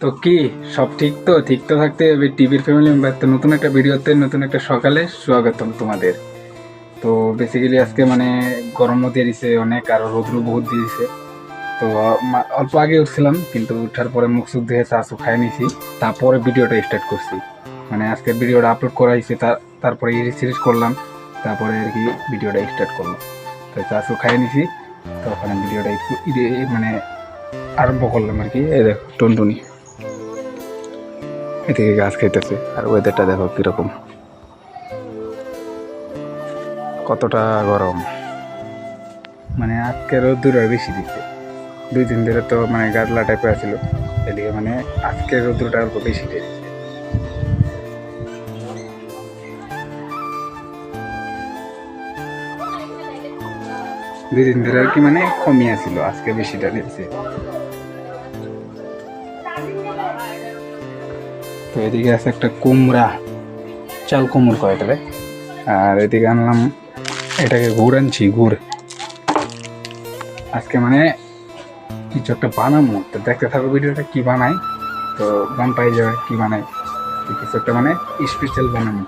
তো কি সব ঠিক তো থাকতে হবে টিভির ফ্যামিলি মেম্বার। তো নতুন একটা ভিডিওতে নতুন একটা সকালে স্বাগতম তোমাদের। তো বেসিক্যালি আজকে মানে গরমও দিয়ে দিছে অনেক, আর রৌদ্র বহুত দিয়ে দিছে। তো অল্প আগে উঠছিলাম, কিন্তু উঠার পরে মুখ সুখ ধুয়ে চা চু খাই নিছি, তারপরে ভিডিওটা স্টার্ট করছি। মানে আজকে ভিডিওটা আপলোড করা হয়েছে, তারপরে সিরিজ করলাম, তারপরে আর কি ভিডিওটা স্টার্ট করলাম। তো চা চু খাই নিছি, তখন ভিডিওটা একটু মানে আরম্ভ করলাম আর কি। এই দেখো টুনটুনি এদিকে গাছ খাইতেছে, আর ওয়েদারটা দেখো কিরকম, কতটা গরম। মানে আজকে রোদ্দুর আর বেশি দিচ্ছে, 2 দিন ধরে তো মানে গাদলা টাইপের আছিল, এদিকে মানে আজকে রোদ্দুরটা অল্প বেশি দিচ্ছে। দুই দিন ধরে আর কি মানে কমিয়ে ছিল, আজকে বেশিটা দিচ্ছে। তো এদিকে আছে একটা কুমড়া, চাল কুমড় কয় এটারে। আর এদিকে আনলাম, এটাকে গুড় আনছি, গুড়। আজকে মানে কিছু একটা বানাবো, তো দেখতে থাকো ভিডিওটা কি বানাই, তো গান পাই যাবে কি বানাই। তো কিছু একটা মানে স্পেশাল বানাবো,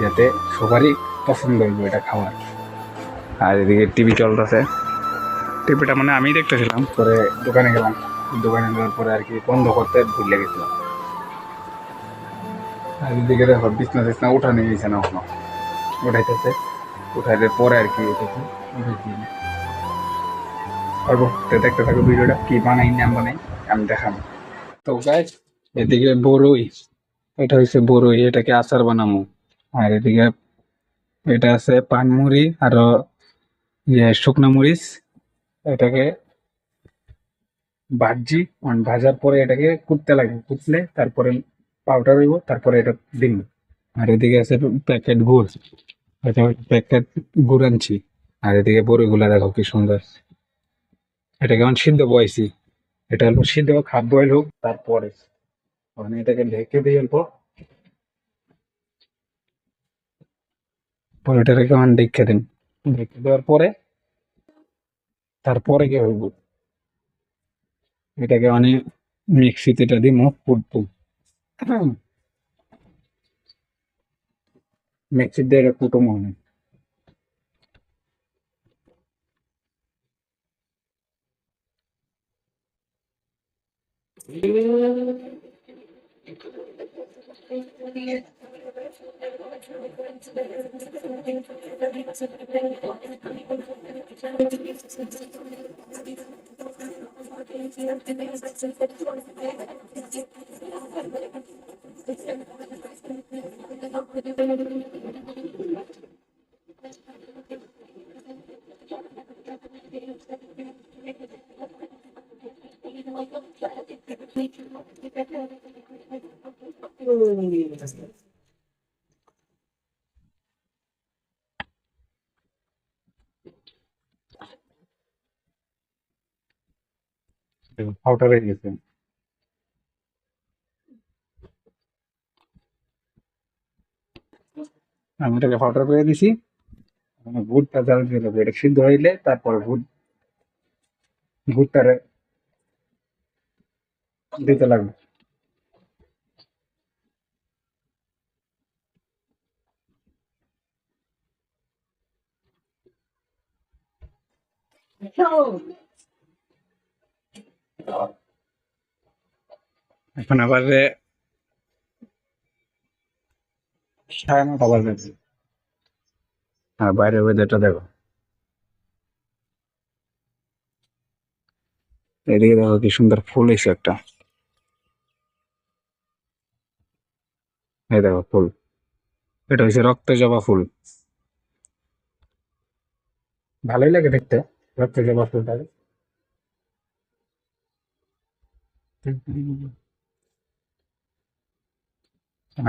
যাতে সবারই পছন্দ হইব এটা খাওয়ার। আর এদিকে টিভি চলতেছে, টিভিটা মানে আমি দেখতেছিলাম, পরে দোকানে গেলাম, দোকানে যাওয়ার পরে আর কি বন্ধ করতে ভুলে গেছিলাম। আর এদিকে দেখো বিছনা টিছনা উঠানো গেছে না, এখনো উঠাইতেছে, উঠাইতে পরে আর কি পারবো। তো দেখতে থাকো ভিডিওটা কি বানাই না বানাই আমি দেখাবো। তো গাইস, এদিকে বড়ই, এটা হচ্ছে বড়ই, এটাকে আচার বানাবো। আর এদিকে এটা আছে পানমুড়ি, আরো শুকনা মরিচ, এটাকে ভাজি, ভাজার পরে এটাকে কুটতে লাগে, কুটলে তারপরে পাউডার হইব, তারপরে এটা দিন। আর এদিকে আছে প্যাকেট গুড়, প্যাকেট গুড় আনছি। আর এদিকে বড়িগুলা দেখো কি সুন্দর, এটাকে এখন সিদ্ধ বয়সি, এটা অল্প সিদ্ধ হোক, হাফ বয়েল হোক, তারপরে মানে এটাকে ঢেকে দিই অল্প, পরে এটাকে কেমন ঢেকে দিন, ঢেকে দেওয়ার পরে তারপরে কি হইব, এটাকে অনেক মিক্সিতে এটা দিই মুখ ফুটবো, মিক্সির দিয়ে এটা কুটো মনে। পাউডার হয়ে গেছে, আমি এটাকে পাউডার করে দিছি। মানে ভুট্টা জাল দিয়ে দেবো, এটা সিদ্ধ হইলে তারপর ভুট্টারে দিতে লাগবে। এখন আবার 9:30 বাজে, আর বাইরের ওয়েদারটা দেখো, এদিকে দেখো কি সুন্দর ফুল এসে একটা, এই দেখো ফুল, এটা হচ্ছে রক্ত জবা ফুল, ভালোই লাগে দেখতে রক্ত জবা ফুলটাকে।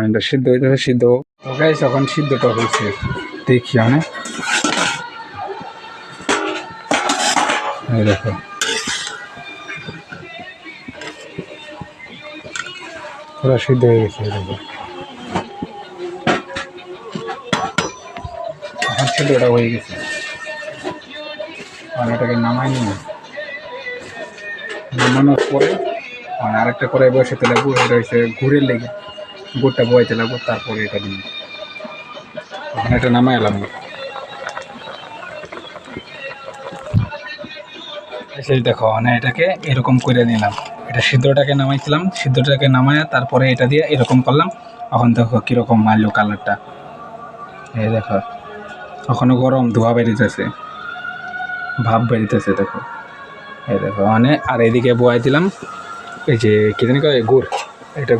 এটা সিদ্ধ হইতেছে, সিদ্ধ হোক। তো গাইস এখন সিদ্ধটা হয়েছে, দেখি অনেক, এই দেখো পুরো সিদ্ধ হয়ে গেছে, এই দেখো এখন সিদ্ধটা হয়ে গেছে। আর এটাকে নামাই নিয়ে, নামানোর পরে মানে আরেকটা কড়াই বসাতে লাগবো, এটা হচ্ছে গুড়ের লেগে, গুড়টা বয়াইতে লাগবো, তারপরে এটা দিই। তখন এটা নামাই এলাম। সেই দেখো মানে এটাকে এরকম করে নিলাম, এটা সিদ্ধটাকে নামাইছিলাম, সিদ্ধটাকে নামায়া তারপরে এটা দিয়ে এরকম করলাম। এখন দেখো কীরকম মারলো কালারটা, এই দেখো এখনো গরম, ধোয়া বেরিতেছে, ভাব বেরিতেছে, দেখো এই দেখো মানে। আর এদিকে বয়াই দিলাম এই যে কী জানি কয় গুড়, এটা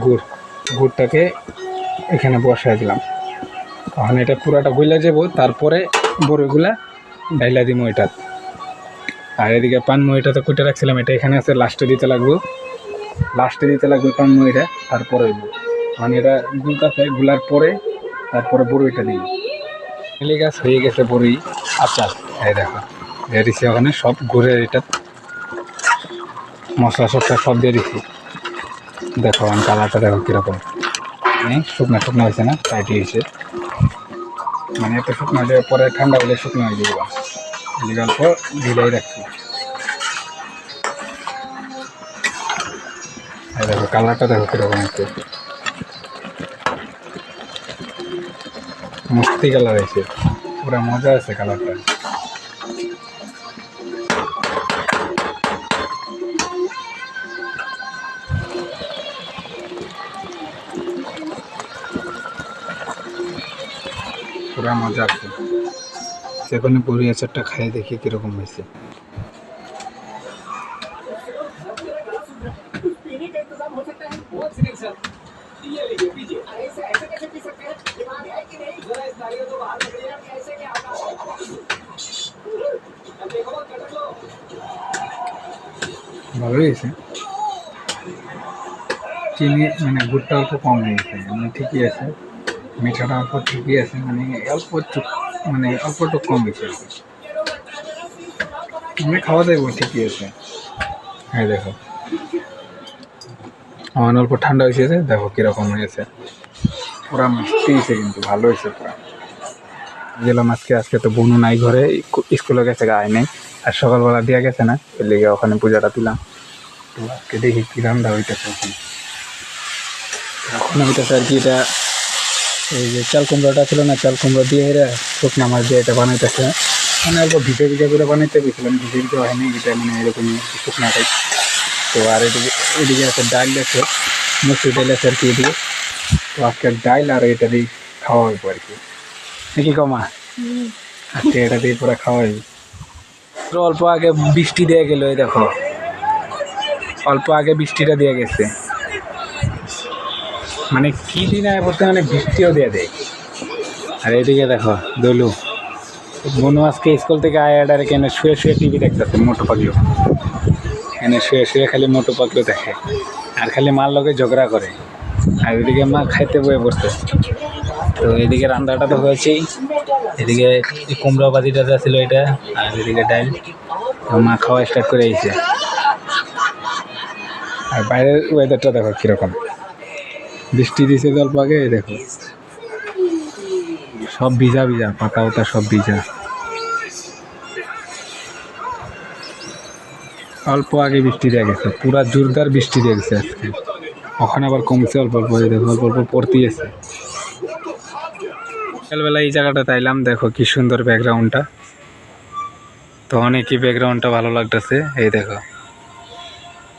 গুড়টাকে এখানে বসাই দিলাম। এখন এটা পুরাটা গইলা যাবো, তারপরে বড়গুলা ডাইলা দিব এটা। আর এদিকে পানমুড়িটা কুটে রাখছিলাম, এটা এখানে আছে, লাস্টে দিতে লাগবে পানমুড়িটা, তারপরে মানে এটা গুলতাছে, গুলার পরে তারপরে বড়িটা দিই। মিলে গাছ হয়ে গেছে বড়ি আচার। এই দেখো দিয়ে দিচ্ছি ওখানে সব গুড়ের, এটা মশলা সবটা সব দিয়ে দিচ্ছি। দেখো আমি কালারটা দেখো কীরকম, শুকনা হয়েছে না, টাইট হয়েছে, মানে এত শুকনো হলে পরে ঠান্ডা হলে শুকনো হয়ে যাবে। অল্প ঢিলাই রাখছি। দেখো কালারটা দেখো কীরকম হচ্ছে, মস্তি কালার হয়েছে, পুরো মজা আছে কালারটা। পুরা মজা আছে। সেখানে বড়ি আচারটা খাই দেখি কীরকম হয়েছে। ভালোই হয়েছে, চিনি মানে গুড়টা অল্প কম হয়েছে, মানে ঠিকই আছে, মিঠাটা অল্প ঠিকই আছে, মানে অল্প একটু কম হয়েছে আর কি, মানে খাওয়া যাইব ঠিকই আছে। হ্যাঁ দেখো আমার অল্প ঠান্ডা হয়েছে, দেখো কীরকম হয়েছে, পুরা মিষ্টি হয়েছে, কিন্তু ভালো হয়েছে পুরা। গেলাম আজকে তো বোনও নাই ঘরে, স্কুলে গেছে, আয় নেই, আর সকালবেলা দিয়া গেছে না, এর লেগে ওখানে পূজাটা দিলাম। তো আজকে দেখি কী রান্না হইতেছে এখন হইতেছে আর কি। এটা এই যে চাল কুমড়োটা ছিল না, চাল কুমড়ো দিয়ে এরা শুকনো মাছ দিয়ে এটা বানাইতেছে, মানে অল্প ভিজে করে বানাইতে গেছিলাম, ভিজে হয়নি, এটা মানে এরকমই শুকনা টাইপ। তো আর এদিকে আছে ডাল আছে, মসুর ডাল আছে আর কি এদিকে। তো আজকে ডাল আর এটা দিয়ে খাওয়া হইব আর কি, নাকি কমা আজকে এটা দিয়ে পুরো খাওয়া হইব। অল্প আগে বৃষ্টি দিয়ে গেল, এই দেখো অল্প আগে বৃষ্টিটা দিয়ে গেছে, মানে কি দিন আয় বলতে মানে বৃষ্টিও দিয়ে দেয়। আর এদিকে দেখো দলু বনু আজকে স্কুল থেকে আয় আডারে কেন শুয়ে টিভি দেখতেছে, মোটু পাগলো এনে শুয়ে খালি মোটু পাগলো দেখে, আর খালি মার লোকে ঝগড়া করে। আর এদিকে মা খাইতে বয়ে পড়ছে। তো এদিকে রান্নাটা তো হয়েছেই, এদিকে কুমড়া বাজিটা যা ছিল এটা, আর এদিকে ডাল, মা খাওয়া স্টার্ট করে এসেছে। আর বাইরের ওয়েদারটা দেখো কীরকম, বৃষ্টি দিয়েছে অল্প আগে, দেখো সব ভিজা পাতা ওতা সব ভিজা। অল্প আগে বৃষ্টি দিয়ে গেছে, পুরা জোরদার বৃষ্টি দিয়ে গেছে আজকে, ওখানে আবার কমছে অল্প দেখো অল্প পড়তেই আছে। সকালবেলা এই জায়গাটা তাইলাম, দেখো কি সুন্দর ব্যাকগ্রাউন্ডটা, তো অনেকই ব্যাকগ্রাউন্ডটা ভালো লাগতেছে। এই দেখো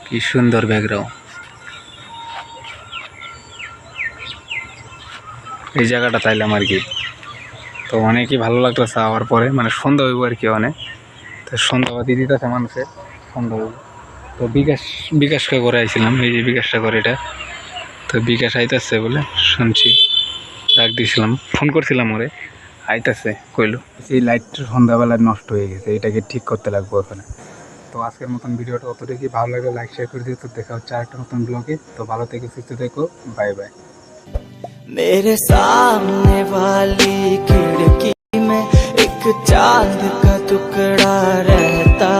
কি সুন্দর ব্যাকগ্রাউন্ড, এই জায়গাটা তাইলাম আর কি। তো অনেকই ভালো লাগতেছে আওয়ার পরে, মানে সন্ধ্যা হইব আর কি, অনেক তো সন্ধ্যাবাতি দিতেছে মানুষের, সন্ধ্যা হইব। তো বিকাশকে করে আইছিলাম, এই যে বিকাশটা করে এটা, তো বিকাশ আইতেছে বলে শুনছি, ডাক দিয়েছিলাম, ফোন করছিলাম ওরে, আইতেছে কইলো। এই লাইটটা সন্ধ্যাবেলা নষ্ট হয়ে গেছে, এটাকে ঠিক করতে লাগবো ওখানে। তো আজকের মতন ভিডিওটা অতটুকু, ভালো লাগলে লাইক শেয়ার করে দিও। তো দেখা হচ্ছে আরেকটা নতুন ব্লগে। তো ভালো থেকে সুস্থ থেকো, বাই বাই। मेरे सामने वाली खिड़की में एक चांद का टुकड़ा रहता